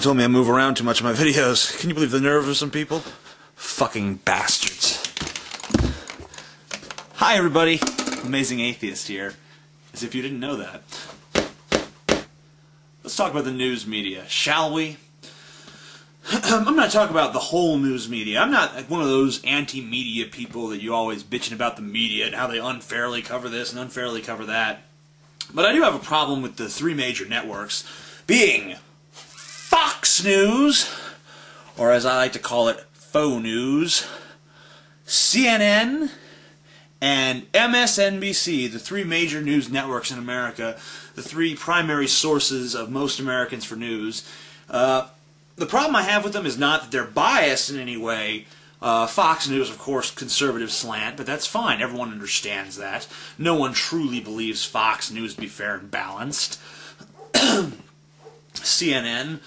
told me I move around too much in my videos. Can you believe the nerve of some people? Fucking bastards. Hi everybody, Amazing Atheist here. As if you didn't know that. Let's talk about the news media, shall we? I'm going to talk about the whole news media. I'm not like one of those anti-media people that you always bitching about the media and how they unfairly cover this and unfairly cover that. But I do have a problem with the three major networks being Fox News, or as I like to call it, faux news, CNN, and MSNBC, the three major news networks in America, the three primary sources of most Americans for news. The problem I have with them is not that they're biased in any way. Fox News, of course, conservative slant, but that's fine. Everyone understands that. No one truly believes Fox News to be fair and balanced. CNN,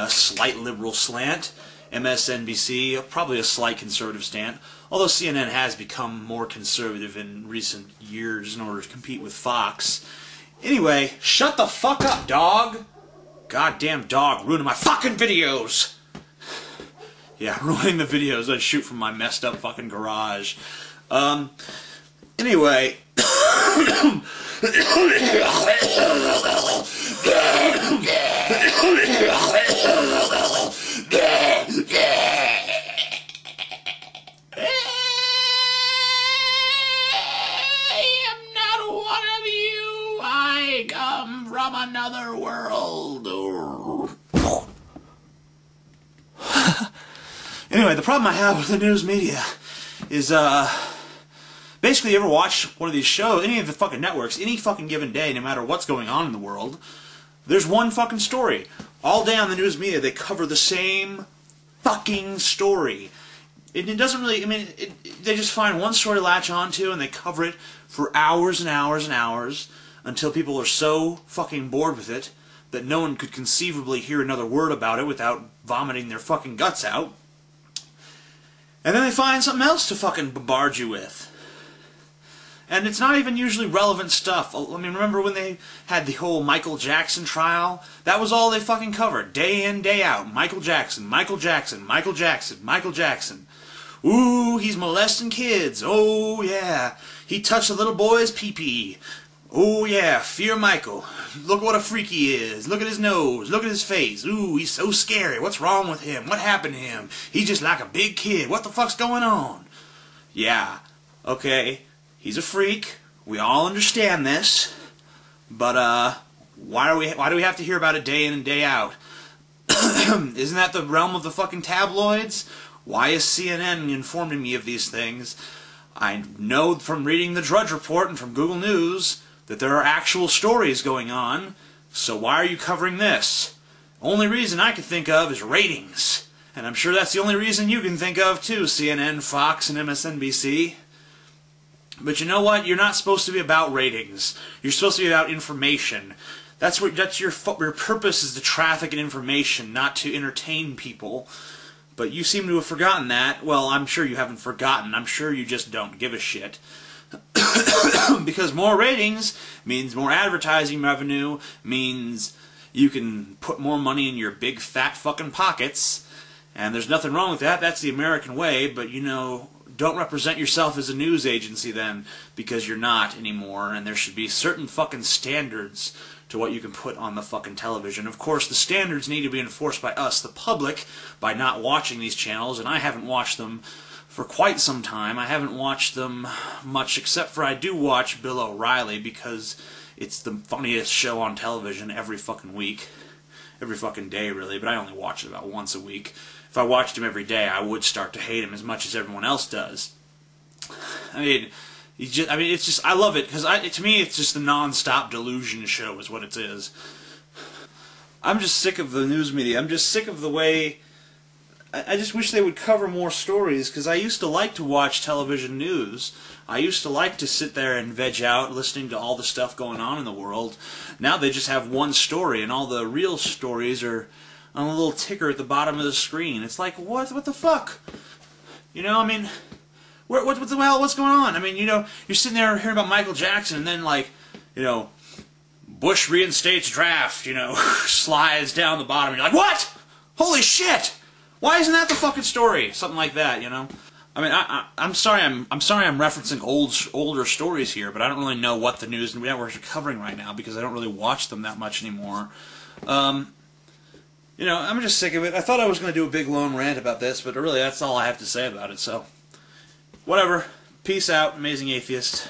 slight liberal slant. MSNBC, probably a slight conservative slant. Although CNN has become more conservative in recent years in order to compete with Fox. Anyway, shut the fuck up, dog! Goddamn dog ruining my fucking videos! Yeah, ruining the videos I shoot from my messed up fucking garage. Anyway. From another world. Anyway, the problem I have with the news media is, basically, you ever watch one of these shows, any of the fucking networks, any fucking given day, no matter what's going on in the world, there's one fucking story. All day on the news media, they cover the same fucking story. It doesn't really, I mean, they just find one story to latch onto, and they cover it for hours and hours and hours, until people are so fucking bored with it that no one could conceivably hear another word about it without vomiting their fucking guts out. And then they find something else to fucking bombard you with. And it's not even usually relevant stuff. I mean, remember when they had the whole Michael Jackson trial? That was all they fucking covered. Day in, day out. Michael Jackson, Michael Jackson, Michael Jackson, Michael Jackson. Ooh, he's molesting kids. Oh, yeah. He touched a little boy's pee-pee. Oh yeah, fear Michael. Look what a freak he is. Look at his nose. Look at his face. Ooh, he's so scary. What's wrong with him? What happened to him? He's just like a big kid. What the fuck's going on? Yeah, okay, he's a freak. We all understand this. But, why do we have to hear about it day in and day out? Isn't that the realm of the fucking tabloids? Why is CNN informing me of these things? I know from reading the Drudge Report and from Google News that there are actual stories going on, so why are you covering this? Only reason I can think of is ratings. And I'm sure that's the only reason you can think of too, CNN, Fox, and MSNBC. But you know what? You're not supposed to be about ratings. You're supposed to be about information. That's your purpose is to traffic in information, not to entertain people. But you seem to have forgotten that. Well, I'm sure you haven't forgotten. I'm sure you just don't give a shit. Because more ratings means more advertising revenue, means you can put more money in your big fat fucking pockets, and there's nothing wrong with that. That's the American way, but you know, don't represent yourself as a news agency then, because you're not anymore, and there should be certain fucking standards to what you can put on the fucking television. Of course, the standards need to be enforced by us, the public, by not watching these channels, and I haven't watched them for quite some time. I haven't watched them much, except for I do watch Bill O'Reilly because it's the funniest show on television every fucking week. Every fucking day, really, but I only watch it about once a week. If I watched him every day, I would start to hate him as much as everyone else does. I mean, it's just, I love it, because to me, it's just the non-stop delusion show is what it is. I'm just sick of the news media. I'm just sick of the way, I just wish they would cover more stories, because I used to like to watch television news. I used to like to sit there and veg out listening to all the stuff going on in the world. Now they just have one story, and all the real stories are on a little ticker at the bottom of the screen. It's like, what the fuck? You know, I mean, what the hell, what's going on? I mean, you know, you're sitting there hearing about Michael Jackson, and then, like, you know, Bush reinstates draft, you know, slides down the bottom, and you're like, what? Holy shit! Why isn't that the fucking story? Something like that, you know? I mean, I'm sorry I'm referencing older stories here, but I don't really know what the news networks are covering right now because I don't really watch them that much anymore. You know, I'm just sick of it. I thought I was going to do a big long rant about this, but really that's all I have to say about it, so... Whatever. Peace out, Amazing Atheist.